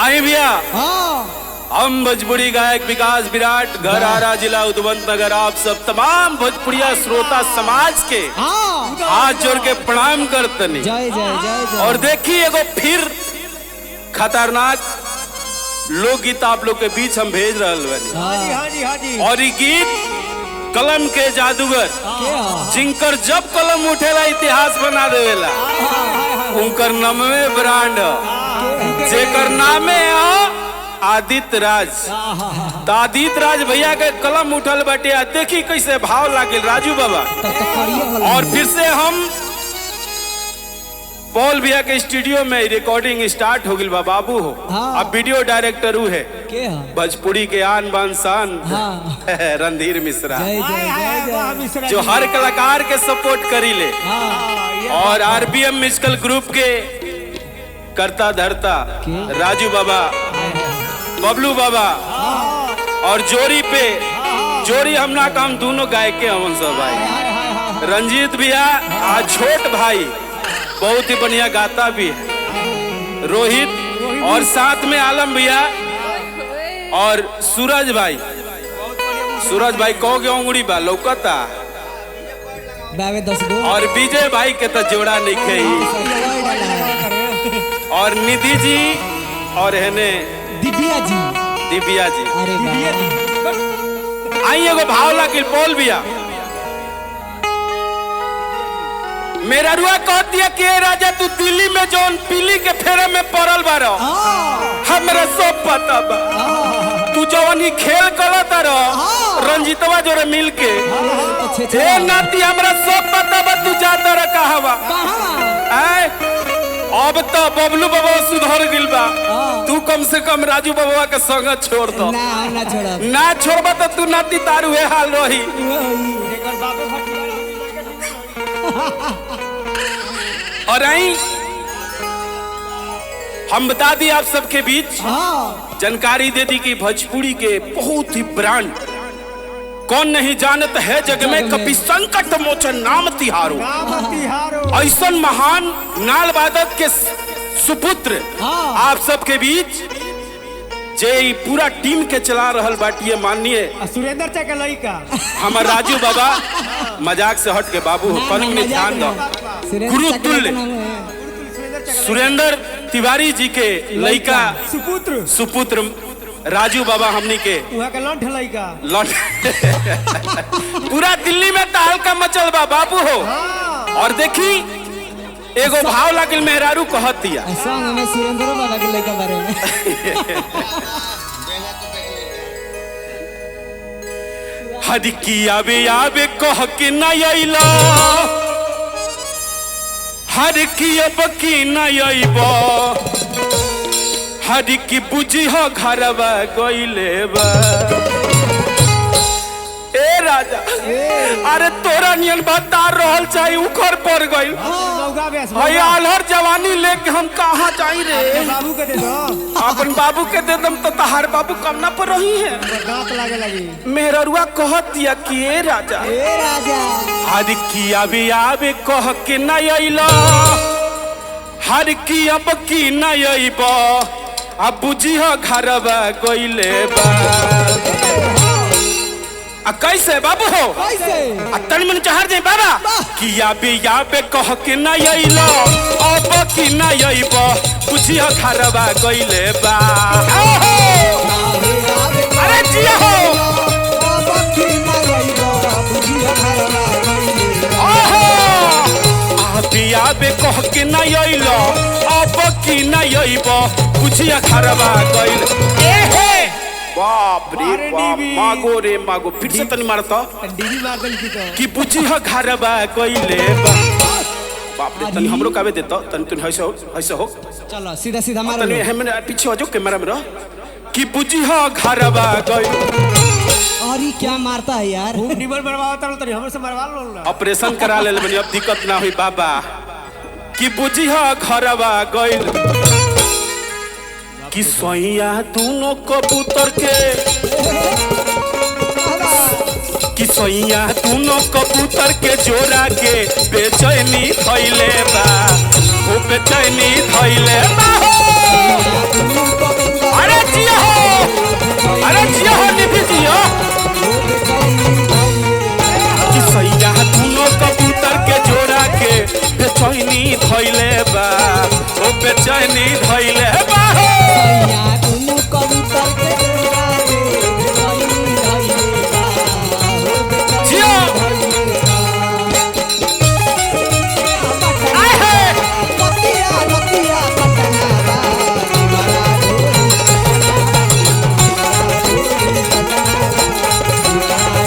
आई भैया हाँ हम भोजपुरी गायक विकास विराट घर आरा जिला उदवंत नगर आप सब तमाम भोजपुरिया श्रोता समाज के हाँ हाथ जोड़ के प्रणाम करतनी। जय जय जय जय। और देखिए एगो फिर खतरनाक लोकगीत आप लोग के बीच हम भेज रहे बनी। हाँ जी हाँ जी। और ये गीत कलम के जादूगर जिनकर जब कलम उठेला इतिहास बना देवेला उनकर नमवे ब्रांड जेकर नामे है आदित्य राज। तो आदित्य राज भैया के कलम उठल बाटे। देखी कैसे भाव लागिल राजू बाबा। और फिर से हम पॉल भैया के स्टूडियो में रिकॉर्डिंग स्टार्ट हो गई बा बाबू हो। हाँ। अब वीडियो डायरेक्टर हु है भोजपुरी के आन बान शान हाँ। रणधीर मिश्रा जय जय जय जय। जो हर कलाकार के सपोर्ट करी ले। हाँ और आरबीएम म्यूजिकल ग्रुप के करता धरता राजू बाबा बबलू बाबा और जोरी पे जोरी हमना काम दोनों गायक के हमन सब भाई रंजीत भैया आज छोट भाई बहुत ही बढ़िया गाता भी है रोहित और साथ में आलम भैया और सूरज भाई कहो के उंगली बा लौकता बावे 10 गो और विजय भाई के तो जोड़ा नहीं खई और निधि जी और है दिव्या जी अरे वाह। आई एगो भाव लागिल पोल भैया मेरा रुआ कह दिया कि राजा तू दिल्ली में जौन पीली के फेरे में पड़ल बारो हमरा सब पता बा। तू जौन ही खेल करता रहो रंजीतवा जोरे मिल के हे नाती हमरा सब पता बा। तू जाता रह कहवा अब तो बबलू बाबा सुधर गिल बा। तू कम से कम राजू बाबा के संग छोड़ दो ना छोड़बा तो तू नाती तारू है हाल रही। और आई हम बता दी आप सबके बीच जानकारी दे दी कि भोजपुरी के बहुत ही ब्रांड कौन नहीं जानत है जग में कभी संकट मोचन नाम तिहारो ऐसा महान नाल वादक के सुपुत्र आप सबके बीच जे पूरा टीम के चला रहल बाटिए माननीय सुरेंद्र चक लड़का हमार राजू बाबा मजाक से हट के बाबू पन में ध्यान दो गुरु तुल्य सुरेंद्र तिवारी जी के लड़का सुपुत्र राजू बाबा हमनी के लंठ लड़का पूरा दिल्ली में ताल का मचल बा बाबू हो। और देखी एगो भाव लागल मेहरारू कहत दिया सुरेंद्र बाबा के लड़का बारे में हद की आवे आवे कह के न अइला हर की अब की न अइबा हर की बुझी हो घरवा गइले बा। ए राजा अरे तोरा नियन बता रहल चाही उखर पर गइल आलहर जवानी लेके हम कहाँ जाई रे। बाबू के दे दो अपन बाबू के दे दम तो तहार बाबू कमना पर रही है। दांत लागे लगी मेहरुआ कहत दिया कि ए राजा हर की आवे आवे कह के न अइला हर की अब की न अइबा अब बुझी हो घरवा गइले बा। कैसे बाबू हो तन मन चाहर दे बाबा कि याबे कह के न अइला अब की न अइबा बुझी हो घरवा गइले बा। अरे जिया हो आबे कह के न अइला अब की न अइबा बुझिया घरवा गइल। ए हे बाप रे बाप मागो रे मागो फिर से तनी मारता डीवी मार दल की तो कि बुझिया घरवा गइले बा। बाप रे तनी हमरो कावे देता तनी तू ऐसे हो चलो सीधा सीधा मारो तनी हम पीछे हो जो कैमरा में रह कि बुझिया घरवा गइल। अरे क्या मारता है यार निबल मरवाता तनी हमरे से मरवा लो ना ऑपरेशन करा ले बनी अब दिक्कत ना हुई बाबा कि बुझिया घरवा गइल। कि सोइया दोनों कबूतर के कि सोइया दोनों कबूतर के जोड़ा के बेचैनी धइले बा। बेचैनी धइले बा। धइले बा हो बेचैनी धइले बा हो सैया दुनु कबूतर के जोड़ा रे बेचैनी धइले बा हो बेचैनी जियो। धइले बा आए हे रतिया रतिया पटना बा बड़ा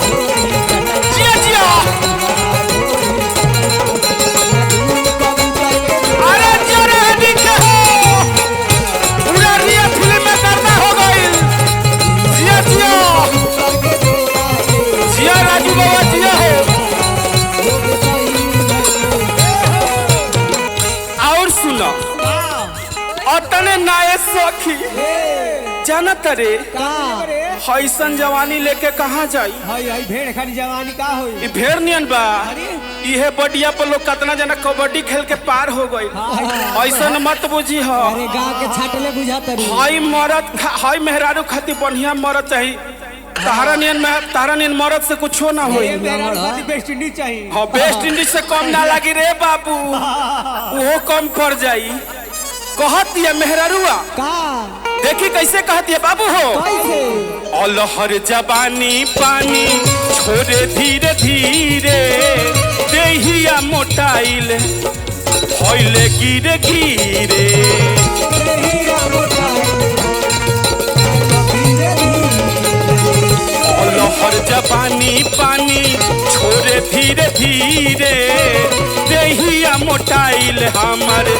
जिया जिया अरे जरे दिखे हो पूरा रिया फिल्म में करना हो गइल जिया जिया जिया राजू बाबा जिया हो और सुनो अतने नाये सखी जाना तरे हैसन जवानी लेके कहाँ जाई हई हई भेड़ खाली जवानी का होई ई भेड़ नियन बा इहे बडिया पर लोग कितना जना कबड्डी खेल के पार हो गई ऐसन मत बुझी हो अरे गांव के छाटले बुझाता रे हई मरद हई मेहरारू खातिर बढ़िया मरद चाहिए तारा नियन मरद से कुछो ना होई ये मेरा खाली वेस्ट इंडीज चाहिए हाँ वेस्ट इंडीज से कम ना लगी रे बाबू वो कम पड़ जाई कहती है मेहरारूआ का देखी कैसे कहती है बाबू हो कैसे अलहर जबानी पानी छोड़े धीरे धीरे देहिया मोटाइल होइले गिरे गिरे अलहर जबानी पानी छोड़े धीरे धीरे देहिया मोटाइल हमर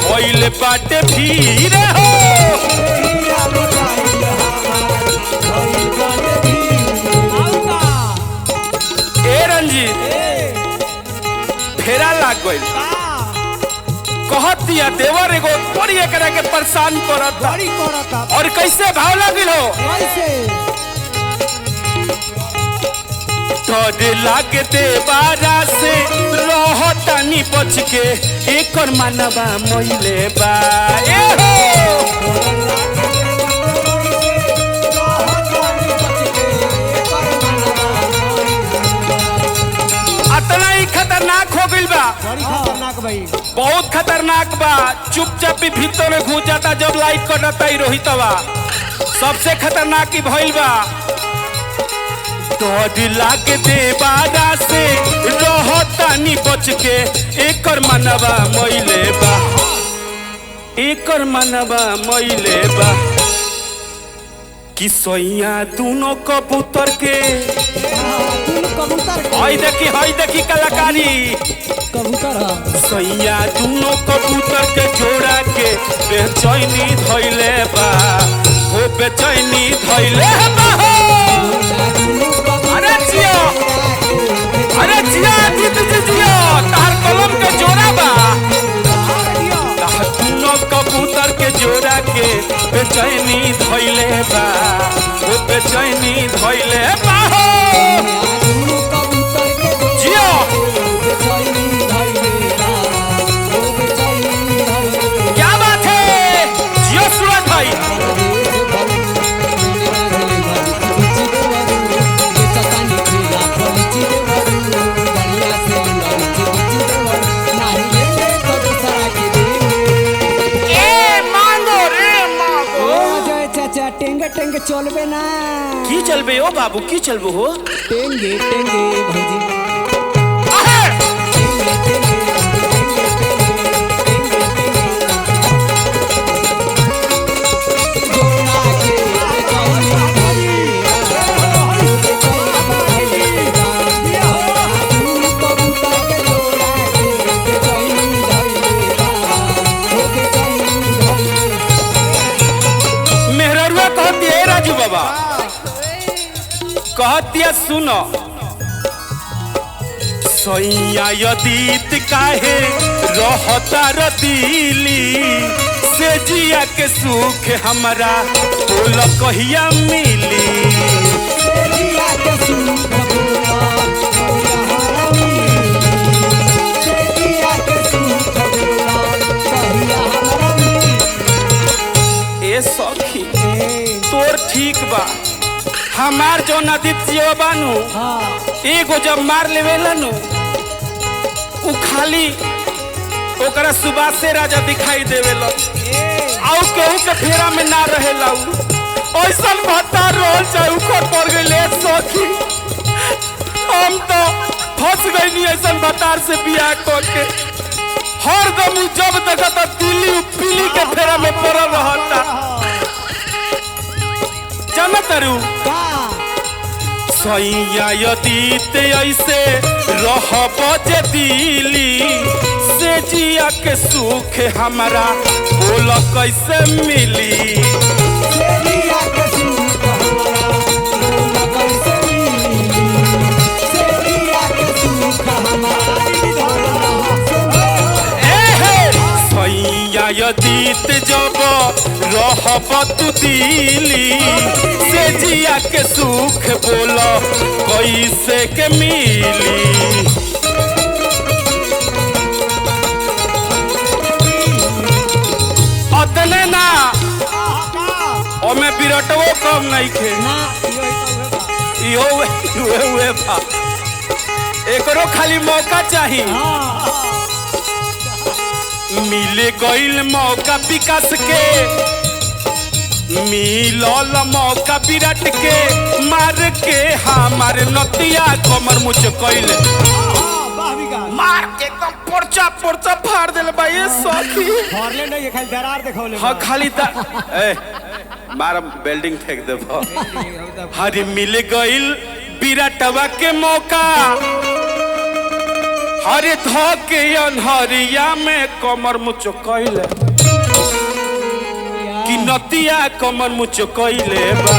होइल बाटे धीरे हो ए रंजीत फेरा लाग गइल कहत दिया देवर एगो बड़ी एकरा के परेशान करत बड़ी करता और कैसे भाव लगिल हो कैसे डर लागे देवारा से रहतानी बच के एकर मानवा मइले बा ए हो अतना ही खतरनाक हो गइल बा बड़ी खतरनाक भाई बहुत खतरनाक बा चुपचाप भी भीतर में घुस जाता जब लाइट करता ही रोहितवा सबसे खतरनाक ही भइल बा डर लागे देवारा से रहतानी बच के एकर मनवा मइले बा एकर मनवा मइले बा कि सैया दोनों कबूतर के कबूतर हई देखी कलाकारी कबूतर सैया दोनों कबूतर के जोड़ा के बेचैनी धइले बा हो बेचैनी धइले बा हो अरे जिया जीत जी जिया तार कलम के जोड़ा बा तार दोनों कबूतर के जोड़ा के बेचैनी धइले बा हो बेचैनी धइले बा हो जिया क्या बात है जियो सूरज भाई ए मांगो रे मांगो चाचा टेंगे टेंगे चलबे ना की चलबे ओ बाबू की चलबो हो टेंगे टेंगे भौजी आहे मेहररुआ कहती है राजू बाबा कहतिया सुनो सैया यदीत काहे रहता रतीली से जिया के सुख हमारा बोल कहिया मिली ए सखी तोर ठीक बा हमार जो नदित्य बानू एगो जब मार लेवेला नु उ खाली ओकरा सुबह से राजा दिखाई देवेला आउ केहू के फेरा में ना रहेला ऐसा भत्ता रोल चाहे उखड़ पड़ गए सखी हम तो फंस गई ऐसा भत्तार से बियाह करके हर दम जब देखता दिल्ली पीली के फेरा में पड़ रहता जनतरू सैया यदीत ऐसे रहब जे दिली से जिया के सुख हमारा बोल कैसे मिली सैया यदीत जब रहब तू दिली से जिया के सुख बोल कैसे के मिली अतने ना ओमे बिरटवो कम नहीं खे हुए बा एकरो खाली मौका चाहिए मिले गईल मौका विकास के मिलल मौका विराट के मार के हमार नतिया कमर मुझ कैल मार के एकदम पोरचा पोरचा फाड़ देले बा ये सखी फाड़ले नहीं खाली दरार देखौले हां खाली मार बिल्डिंग फेंक देबो हरी मिल गईल विराटवा के मौका हरे धके अनहरिया में कमर मुचो कैले कि नतिया कमर मुचो कैले बा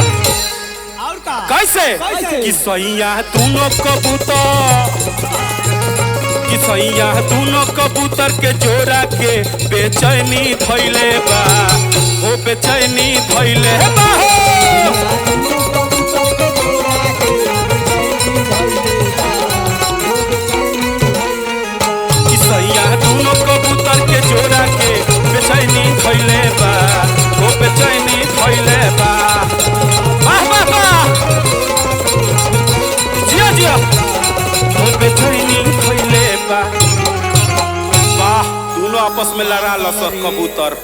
और का कैसे कि सैया दोनों कबूतर के जोड़ा के बेचैनी धइले बा ओ बेचैनी धइले बा दोनों कबूतर के जोड़ा के बेचैनी धइले बा ओ बेचैनी धइले बा वाह वाह वाह जिया जिया ओ बेचैनी धइले बा वाह दोनों आपस में लड़ा लस कबूतर